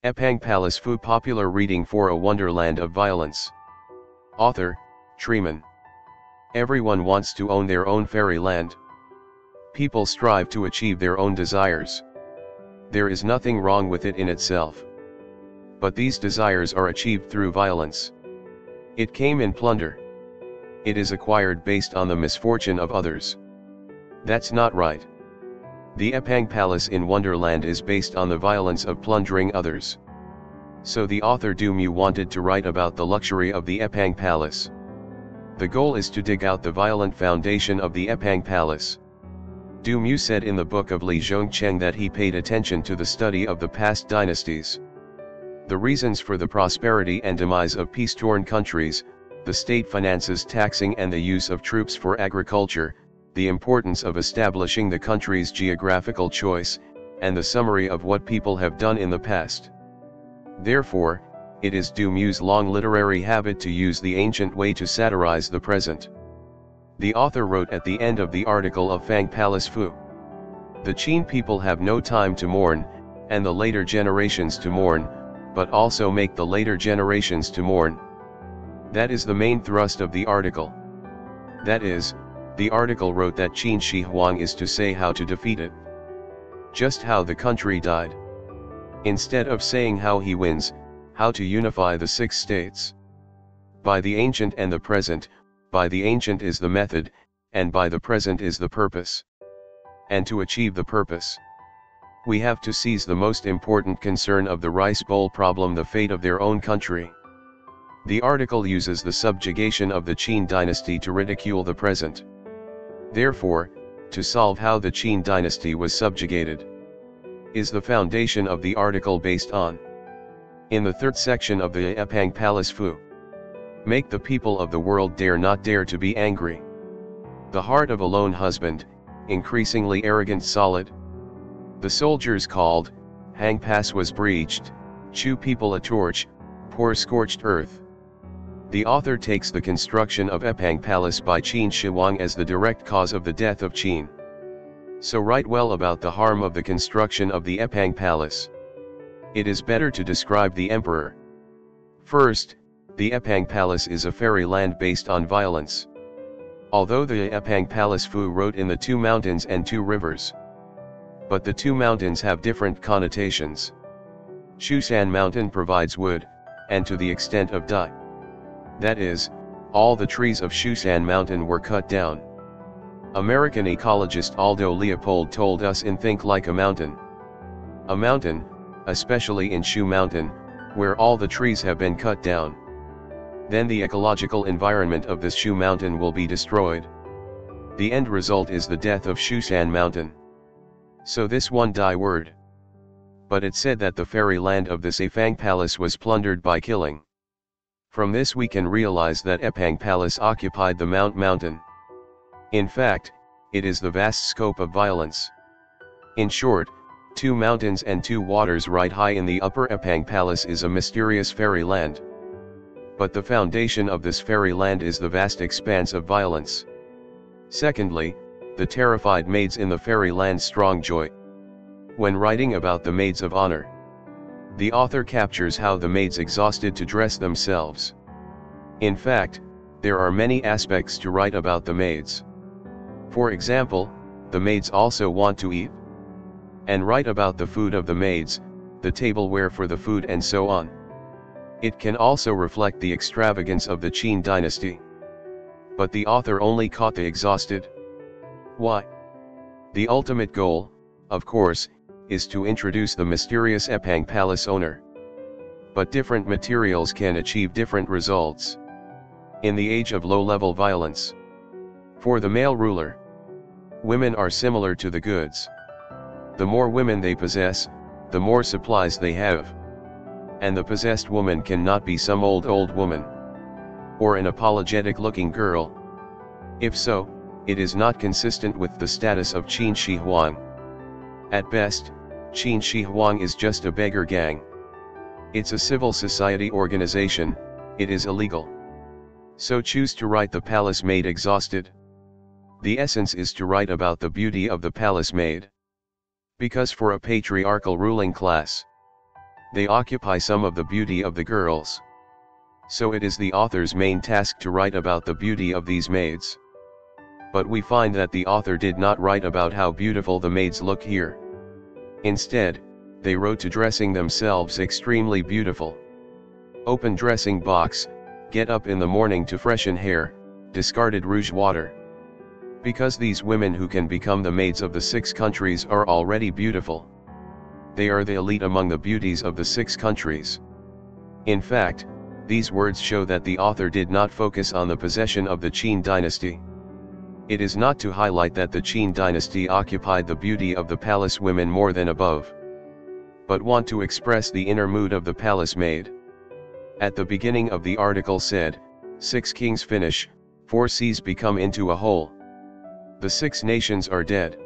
Epang Palace Fu, popular reading for A Wonderland of Violence. Author, Treeman. Everyone wants to own their own fairyland. People strive to achieve their own desires. There is nothing wrong with it in itself. But these desires are achieved through violence. It came in plunder. It is acquired based on the misfortune of others. That's not right. The Epang Palace in Wonderland is based on the violence of plundering others. So the author Du Mu wanted to write about the luxury of the Epang Palace. The goal is to dig out the violent foundation of the Epang Palace. Du Mu said in the book of Li Zhongcheng that he paid attention to the study of the past dynasties. The reasons for the prosperity and demise of peace-torn countries, the state finances taxing and the use of troops for agriculture, the importance of establishing the country's geographical choice, and the summary of what people have done in the past. Therefore, it is Du Mu's long literary habit to use the ancient way to satirize the present. The author wrote at the end of the article of Epang Palace Fu. The Qin people have no time to mourn, and the later generations to mourn, but also make the later generations to mourn. That is the main thrust of the article. That is, the article wrote that Qin Shi Huang is to say how to defeat it. Just how the country died. Instead of saying how he wins, how to unify the 6 states. By the ancient and the present, by the ancient is the method, and by the present is the purpose. And to achieve the purpose, we have to seize the most important concern of the rice bowl problem, the fate of their own country. The article uses the subjugation of the Qin dynasty to ridicule the present. Therefore, to solve how the Qin dynasty was subjugated is the foundation of the article based on. In the 3rd section of the Epang Palace Fu, make the people of the world dare not dare to be angry. The heart of a lone husband, increasingly arrogant solid. The soldiers called, Hang Pass was breached, Chu people a torch, pour scorched earth. The author takes the construction of Epang Palace by Qin Shi Huang as the direct cause of the death of Qin. So write well about the harm of the construction of the Epang Palace. It is better to describe the emperor. First, the Epang Palace is a fairyland based on violence. Although the Epang Palace Fu wrote in the 2 mountains and 2 rivers. But the 2 mountains have different connotations. Shushan Mountain provides wood, and to the extent of dye. That is, all the trees of Shushan Mountain were cut down. American ecologist Aldo Leopold told us in Think Like a Mountain. A mountain, especially in Shu Mountain, where all the trees have been cut down. Then the ecological environment of this Shu Mountain will be destroyed. The end result is the death of Shushan Mountain. So this one die word. But it said that the fairyland of this Epang Palace was plundered by killing. From this we can realize that Epang Palace occupied the mountain. In fact, it is the vast scope of violence. In short, 2 mountains and 2 waters right high in the upper Epang Palace is a mysterious fairyland. But the foundation of this fairyland is the vast expanse of violence. Secondly, the terrified maids in the fairyland's strong joy. When writing about the maids of honor, the author captures how the maids exhausted to dress themselves. In fact, there are many aspects to write about the maids. For example, the maids also want to eat. And write about the food of the maids, the tableware for the food and so on. It can also reflect the extravagance of the Qin dynasty. But the author only caught the exhausted. Why? The ultimate goal, of course, is to introduce the mysterious Epang Palace owner. But different materials can achieve different results. In the age of low-level violence, for the male ruler, women are similar to the goods. The more women they possess, the more supplies they have. And the possessed woman cannot be some old woman, or an apologetic-looking girl. If so, it is not consistent with the status of Qin Shi Huang. At best, Qin Shi Huang is just a beggar gang. It's a civil society organization, it is illegal. So choose to write the palace maid exhausted. The essence is to write about the beauty of the palace maid. Because for a patriarchal ruling class, they occupy some of the beauty of the girls. So it is the author's main task to write about the beauty of these maids. But we find that the author did not write about how beautiful the maids look here. Instead, they wrote to dressing themselves extremely beautiful. Open dressing box, get up in the morning to freshen hair, discarded rouge water. Because these women who can become the maids of the 6 countries are already beautiful. They are the elite among the beauties of the 6 countries. In fact, these words show that the author did not focus on the possession of the Qin dynasty. It is not to highlight that the Qin dynasty occupied the beauty of the palace women more than above, but want to express the inner mood of the palace maid. At the beginning of the article said, 6 kings finish, 4 seas become into a whole. The 6 nations are dead.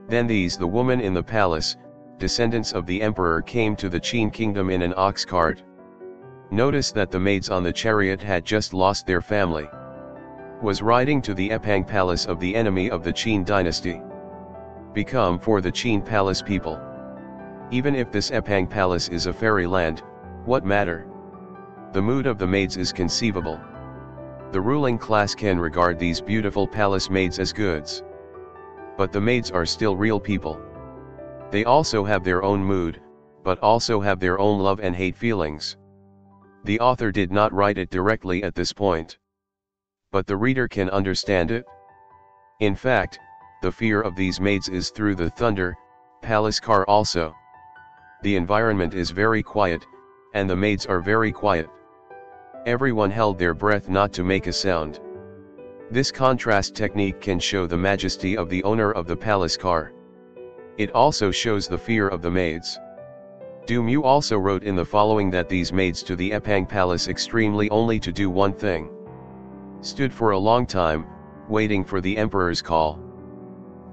Then these the woman in the palace, descendants of the emperor came to the Qin kingdom in an ox cart. Notice that the maids on the chariot had just lost their family. Was riding to the Epang Palace of the enemy of the Qin dynasty. Become for the Qin palace people. Even if this Epang Palace is a fairyland, what matter? The mood of the maids is conceivable. The ruling class can regard these beautiful palace maids as goods. But the maids are still real people. They also have their own mood, but also have their own love and hate feelings. The author did not write it directly at this point. But the reader can understand it. In fact, the fear of these maids is through the thunder, palace car also. The environment is very quiet, and the maids are very quiet. Everyone held their breath not to make a sound. This contrast technique can show the majesty of the owner of the palace car. It also shows the fear of the maids. Du Mu also wrote in the following that these maids to the Epang Palace extremely only to do one thing. Stood for a long time, waiting for the emperor's call.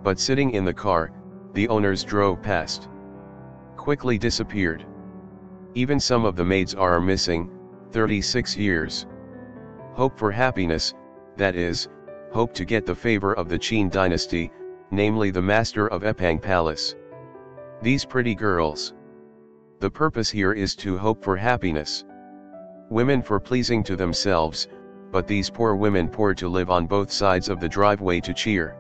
But sitting in the car, the owners drove past. Quickly disappeared. Even some of the maids are missing, 36 years. Hope for happiness, that is, hope to get the favor of the Qin dynasty, namely the master of Epang Palace. These pretty girls. The purpose here is to hope for happiness. Women for pleasing to themselves, but these poor women poor to live on both sides of the driveway to cheer.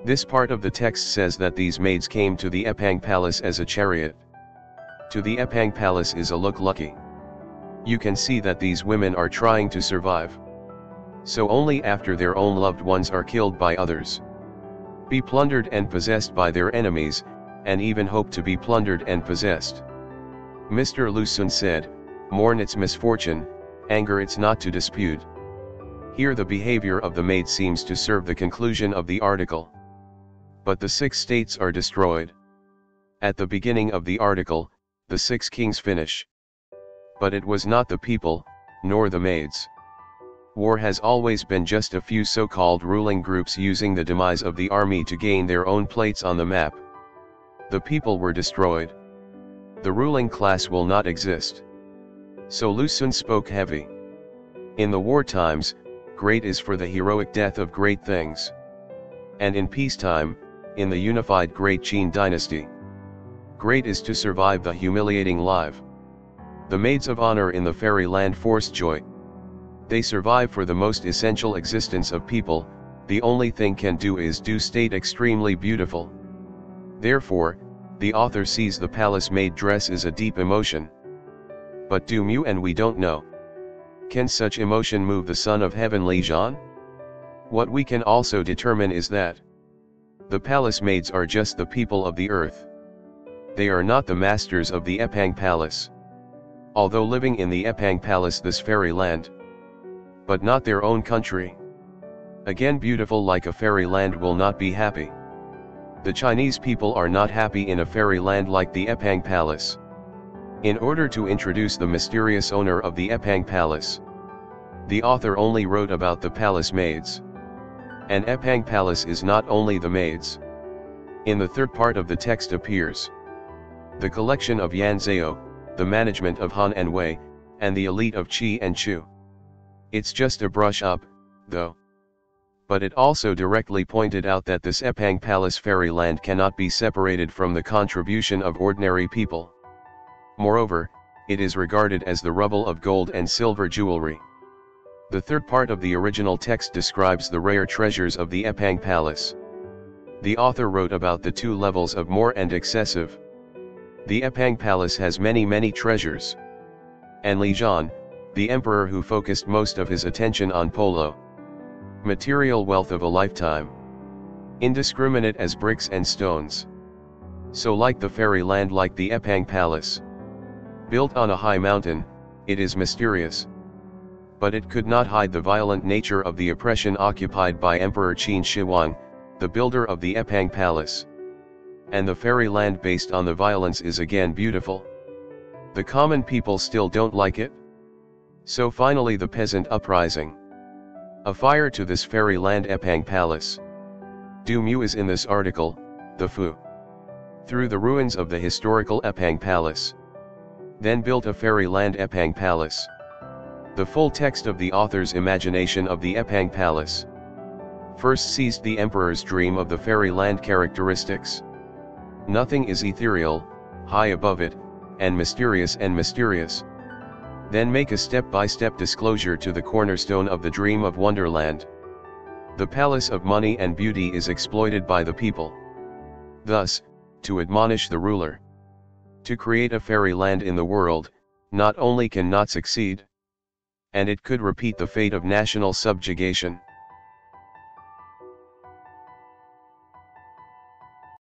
This part of the text says that these maids came to the Epang Palace as a chariot. To the Epang Palace is a look lucky. You can see that these women are trying to survive. So only after their own loved ones are killed by others, be plundered and possessed by their enemies, and even hope to be plundered and possessed. Mr. Lu Sun said, mourn its misfortune, anger it's not to dispute. Here the behavior of the maid seems to serve the conclusion of the article. But the 6 states are destroyed. At the beginning of the article, the 6 kings finish. But it was not the people, nor the maids. War has always been just a few so-called ruling groups using the demise of the army to gain their own plates on the map. The people were destroyed. The ruling class will not exist. So Lu Sun spoke heavy. In the war times, great is for the heroic death of great things. And in peacetime, in the unified great Qin dynasty, great is to survive the humiliating life. The maids of honor in the fairyland force joy. They survive for the most essential existence of people, the only thing can do is do state extremely beautiful. Therefore, the author sees the palace maid dress as a deep emotion. But Du Mu and we don't know. Can such emotion move the son of heavenly Zhan? What we can also determine is that the palace maids are just the people of the earth. They are not the masters of the Epang Palace. Although living in the Epang Palace, this fairyland, but not their own country. Again, beautiful like a fairyland will not be happy. The Chinese people are not happy in a fairyland like the Epang Palace. In order to introduce the mysterious owner of the Epang Palace, the author only wrote about the palace maids. And Epang Palace is not only the maids. In the third part of the text appears the collection of Yanzhou, the management of Han and Wei, and the elite of Qi and Chu. It's just a brush up, though. But it also directly pointed out that this Epang Palace fairyland cannot be separated from the contribution of ordinary people. Moreover, it is regarded as the rubble of gold and silver jewelry. The third part of the original text describes the rare treasures of the Epang Palace. The author wrote about the two levels of more and excessive. The Epang Palace has many treasures. And Li Zhan, the emperor who focused most of his attention on polo. Material wealth of a lifetime. Indiscriminate as bricks and stones. So like the fairy land, like the Epang Palace. Built on a high mountain, it is mysterious. But it could not hide the violent nature of the oppression occupied by Emperor Qin Shi Huang, the builder of the Epang Palace. And the fairy land based on the violence is again beautiful. The common people still don't like it. So finally the peasant uprising. A fire to this fairy land Epang Palace. Du Mu is in this article, the Fu. Through the ruins of the historical Epang Palace. Then built a fairy land Epang Palace. The full text of the author's imagination of the Epang Palace. First seized the emperor's dream of the fairy land characteristics. Nothing is ethereal, high above it, and mysterious. Then make a step-by-step disclosure to the cornerstone of the dream of Wonderland. The palace of money and beauty is exploited by the people. Thus, to admonish the ruler. To create a fairy land in the world, not only can not succeed, and it could repeat the fate of national subjugation.